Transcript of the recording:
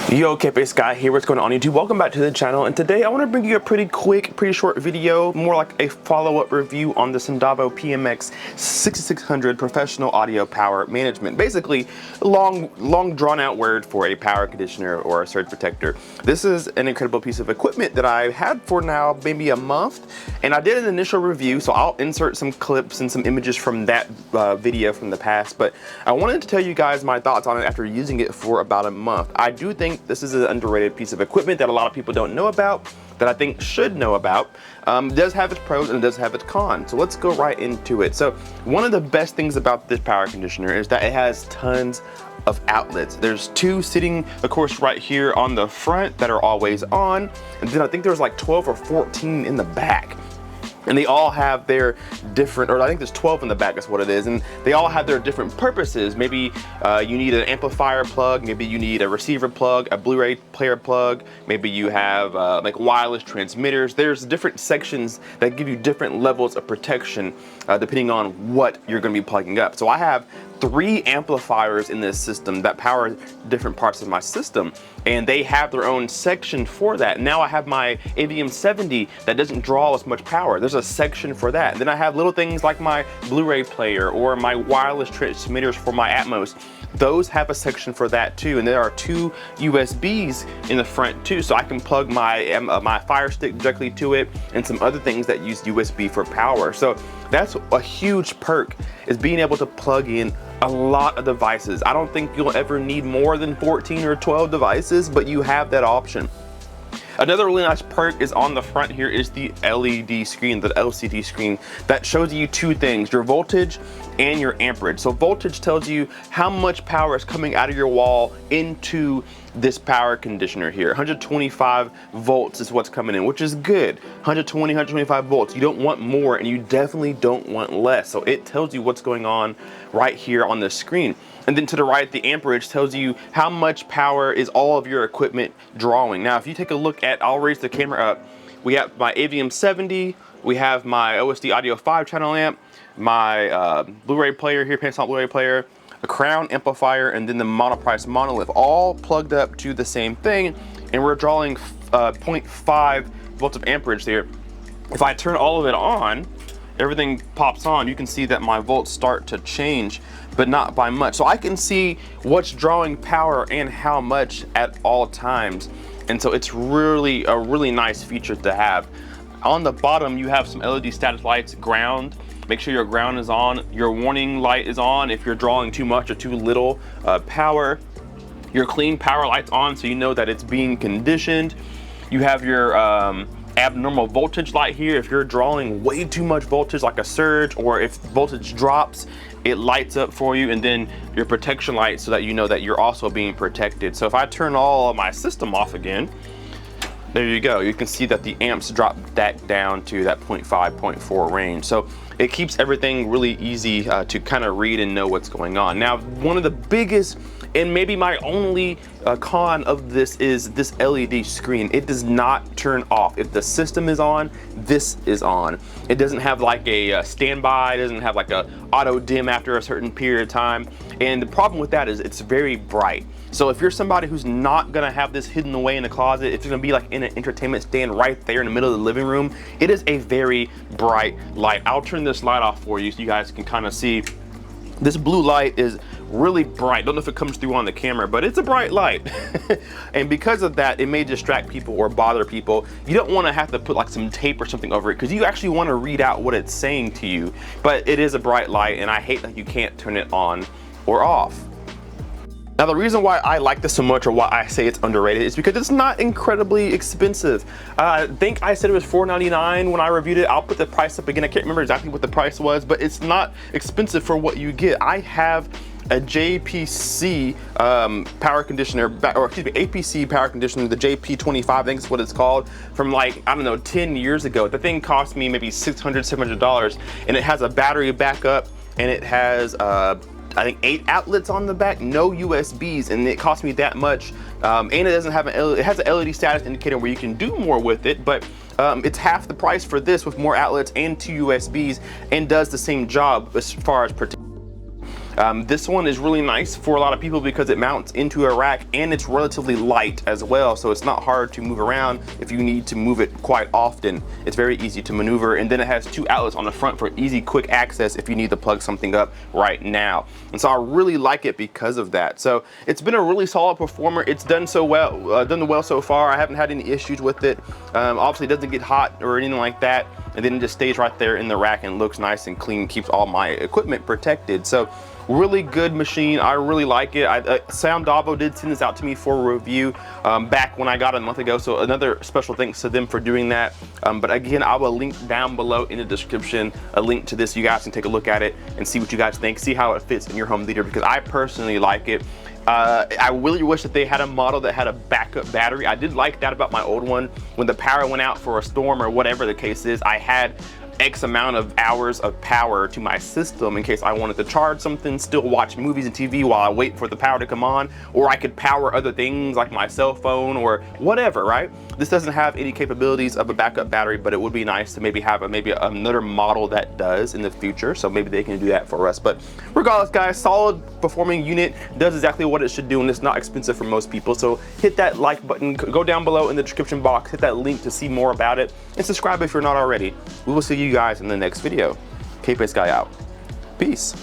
Yo, Kpaceguy here, what's going on YouTube? Welcome back to the channel, and today I want to bring you a pretty quick, pretty short video, more like a follow-up review on the Soundavo PMX-6600 professional audio power management. Basically, long drawn-out word for a power conditioner or a surge protector. This is an incredible piece of equipment that I've had for now maybe a month, and I did an initial review, so I'll insert some clips and some images from that video from the past, but I wanted to tell you guys my thoughts on it after using it for about a month. I do think this is an underrated piece of equipment that a lot of people don't know about, that I think should know about. It does have its pros and it does have its cons. So let's go right into it. So one of the best things about this power conditioner is that it has tons of outlets. There's two sitting, of course, right here on the front that are always on. And then I think there's like 12 or 14 in the back. And they all have their different, or I think there's 12 in the back is what it is, and they all have their different purposes. Maybe you need an amplifier plug, maybe you need a receiver plug, a Blu-ray player plug, maybe you have like wireless transmitters. There's different sections that give you different levels of protection depending on what you're going to be plugging up. So I have 3 amplifiers in this system that power different parts of my system, and they have their own section for that. Now I have my AVM-70 that doesn't draw as much power. There's a section for that. And then I have little things like my Blu-ray player or my wireless transmitters for my Atmos. Those have a section for that too, and there are 2 USBs in the front too, so I can plug my my Fire Stick directly to it and some other things that use USB for power. So that's a huge perk, is being able to plug in a lot of devices. I don't think you'll ever need more than 14 or 12 devices, but you have that option. Another really nice perk is on the front here is the LED screen, the LCD screen, that shows you 2 things, your voltage and your amperage. So voltage tells you how much power is coming out of your wall into this power conditioner here. 125 volts is what's coming in, which is good. 120, 125 volts. You don't want more, and you definitely don't want less. So it tells you what's going on right here on the screen. And then to the right, the amperage tells you how much power is all of your equipment drawing. Now, if you take a look at, I'll raise the camera up. We have my AVM-70, we have my OSD Audio 5 channel amp, my Blu-ray player here, Panasonic Blu-ray player, a Crown amplifier, and then the Monoprice monolith, all plugged up to the same thing, and we're drawing 0.5 volts of amperage there. If I turn all of it on, everything pops on, you can see that my volts start to change, but not by much. So I can see what's drawing power and how much at all times. And so it's really a really nice feature to have. On the bottom, you have some LED status lights, ground. Make sure your ground is on. Your warning light is on if you're drawing too much or too little power. Your clean power light's on, so you know that it's being conditioned. You have your abnormal voltage light here. If you're drawing way too much voltage, like a surge, or if voltage drops, it lights up for you. And then your protection light, so that you know that you're also being protected. So if I turn all of my system off again, there you go. You can see that the amps drop that down to that 0.5, 0.4 range. So it keeps everything really easy to kind of read and know what's going on. Now, one of the biggest, and maybe my only con of this is this LED screen. It does not turn off. If the system is on, this is on. It doesn't have like a standby, it doesn't have like a auto dim after a certain period of time. And the problem with that is it's very bright. So if you're somebody who's not gonna have this hidden away in the closet, if you're gonna be like in an entertainment stand right there in the middle of the living room, it is a very bright light. I'll turn this light off for you so you guys can kind of see. This blue light is really bright. Don't know if it comes through on the camera, but it's a bright light. And because of that, it may distract people or bother people. You don't want to have to put like some tape or something over it, because you actually want to read out what it's saying to you. But it is a bright light, and I hate that you can't turn it on or off. Now, the reason why I like this so much, or why I say it's underrated, is because it's not incredibly expensive. I think I said it was $4.99 when I reviewed it. I'll put the price up again. I can't remember exactly what the price was, but it's not expensive for what you get. I have a JPC power conditioner, or excuse me, APC power conditioner, the JP25, I think is what it's called, from like, I don't know, 10 years ago. The thing cost me maybe $600, $700, and it has a battery backup, and it has I think 8 outlets on the back, no USBs, and it cost me that much. And it doesn't have it has an LED status indicator where you can do more with it, but it's half the price for this with more outlets and 2 USBs, and does the same job as far as protection. This one is really nice for a lot of people because it mounts into a rack and it's relatively light as well, so it's not hard to move around if you need to move it quite often. It's very easy to maneuver, and then it has 2 outlets on the front for easy, quick access if you need to plug something up right now. And so I really like it because of that. So it's been a really solid performer. It's done well so far. I haven't had any issues with it. Obviously it doesn't get hot or anything like that, and then it just stays right there in the rack and looks nice and clean, keeps all my equipment protected. So really good machine. I really like it. Soundavo did send this out to me for a review back when I got it a month ago, so another special thanks to them for doing that. But again, I will link down below in the description a link to this. You guys can take a look at it and see what you guys think, see how it fits in your home theater, because I personally like it. I really wish that they had a model that had a backup battery. I did like that about my old one. When the power went out for a storm or whatever the case is, I had X amount of hours of power to my system in case I wanted to charge something, still watch movies and TV while I wait for the power to come on, or I could power other things like my cell phone or whatever, right? This doesn't have any capabilities of a backup battery, but it would be nice to maybe have maybe another model that does in the future, so maybe they can do that for us. But regardless, guys, solid performing unit, does exactly what it should do, and it's not expensive for most people. So hit that like button, go down below in the description box, hit that link to see more about it, and subscribe if you're not already. We will see you guys in the next video. Kpaceguy out. Peace.